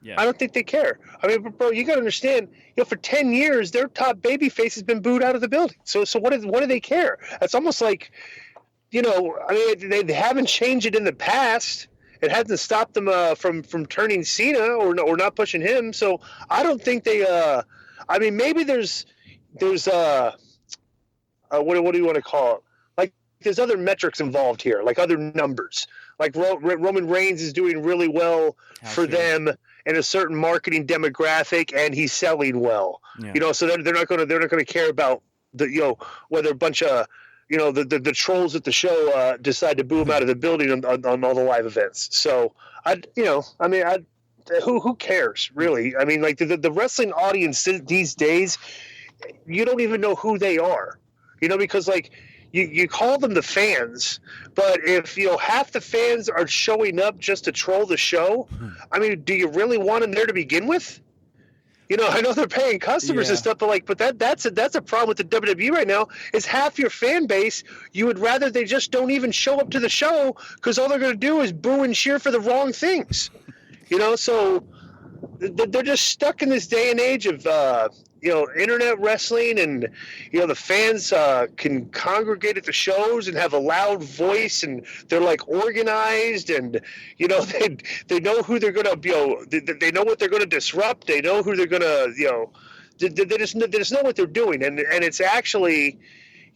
Yeah. I don't think they care. I mean, bro, you got to understand. For 10 years, their top baby face has been booed out of the building. So what do they care? It's almost like I mean, they haven't changed it in the past. It hasn't stopped them from turning Cena or not pushing him. So I don't think they. I mean, maybe there's what do you want to call it? Like there's other metrics involved here, like other numbers. Like Roman Reigns is doing really well House for shows. them in a certain marketing demographic, and he's selling well. Yeah. So they're not going to care about the whether a bunch of the trolls at the show decide to boo him out of the building on all the live events. So I who cares really? I mean, like the wrestling audience these days, you don't even know who they are, because like you call them the fans, but if half the fans are showing up just to troll the show, I mean, do you really want them there to begin with? I know they're paying customers and Yeah. stuff, but that's a problem with the WWE right now. Is half your fan base, you would rather they just don't even show up to the show because all they're going to do is boo and cheer for the wrong things. So they're just stuck in this day and age of internet wrestling, and the fans can congregate at the shows and have a loud voice, and they're like organized, and they know who they're gonna they know what they're gonna disrupt, they know who they're gonna they just know what they're doing, and it's actually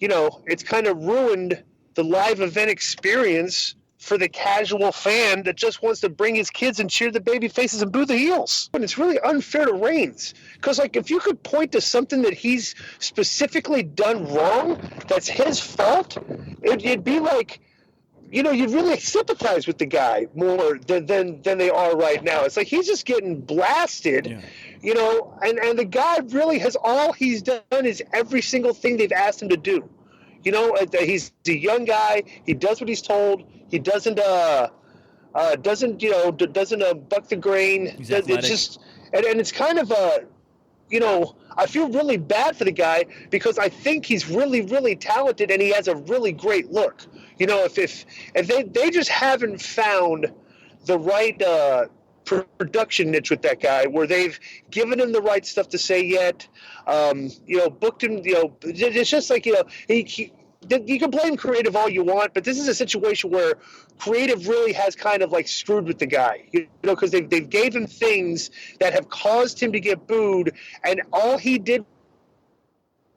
it's kind of ruined the live event experience for the casual fan that just wants to bring his kids and cheer the baby faces and boo the heels. And it's really unfair to Reigns. Because, like, if you could point to something that he's specifically done wrong, that's his fault, it'd be like, you'd really sympathize with the guy more than they are right now. It's like he's just getting blasted, Yeah. And the guy really all he's done is every single thing they've asked him to do. He's a young guy. He does what he's told. He doesn't buck the grain. He's It's athletic. just and it's kind of I feel really bad for the guy because I think he's really, really talented and he has a really great look. If they just haven't found the right production niche with that guy where they've given him the right stuff to say yet, booked him, it's just like, he you can blame creative all you want, but this is a situation where creative really has kind of like screwed with the guy, because they've gave him things that have caused him to get booed, and all he did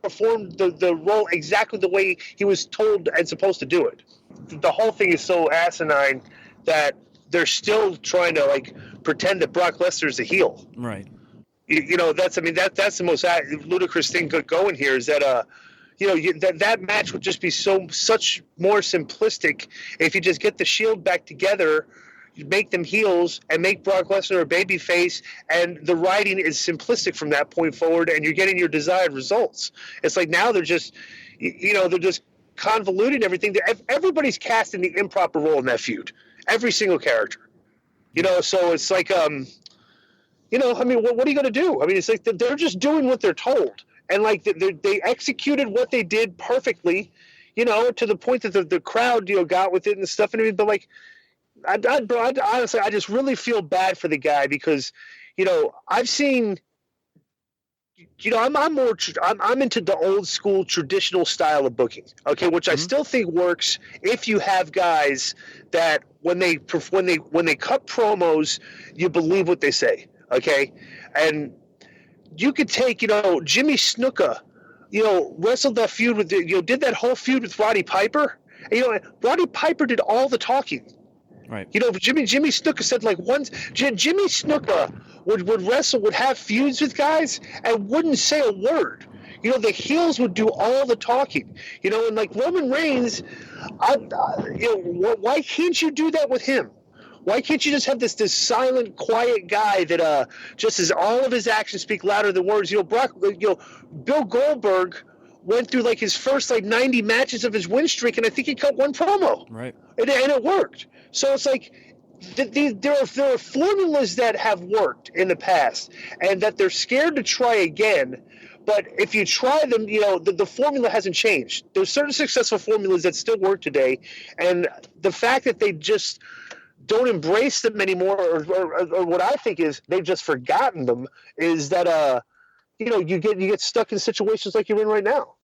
perform the role exactly the way he was told and supposed to do it. The whole thing is so asinine that they're still trying to like pretend that Brock Lesnar is a heel. Right. That's the most ludicrous thing going here is that that match would just be such more simplistic if you just get the Shield back together, make them heels, and make Brock Lesnar a babyface, and the writing is simplistic from that point forward, and you're getting your desired results. It's like now they're just convoluting everything. Everybody's casting the improper role in that feud. Every single character. So it's like I mean, what are you going to do? I mean, it's like they're just doing what they're told, and like they executed what they did perfectly, to the point that the crowd got with it and stuff and everything. But like, honestly, I just really feel bad for the guy because I've seen. I'm into the old school traditional style of booking, okay, which I still think works if you have guys that when they cut promos, you believe what they say, okay, and you could take Jimmy Snuka, wrestled that feud with did that whole feud with Roddy Piper, and, Roddy Piper did all the talking. Right. Jimmy Snuka said like once Jimmy Snuka would have feuds with guys and wouldn't say a word. The heels would do all the talking. And like Roman Reigns, why can't you do that with him? Why can't you just have this silent, quiet guy that just as all of his actions speak louder than words? Bill Goldberg went through like his first like 90 matches of his win streak, and I think he cut one promo. Right. And it worked. So it's like there are formulas that have worked in the past and that they're scared to try again. But if you try them, the formula hasn't changed. There's certain successful formulas that still work today. And the fact that they just don't embrace them anymore, or what I think is they've just forgotten them, is that you get stuck in situations like you're in right now.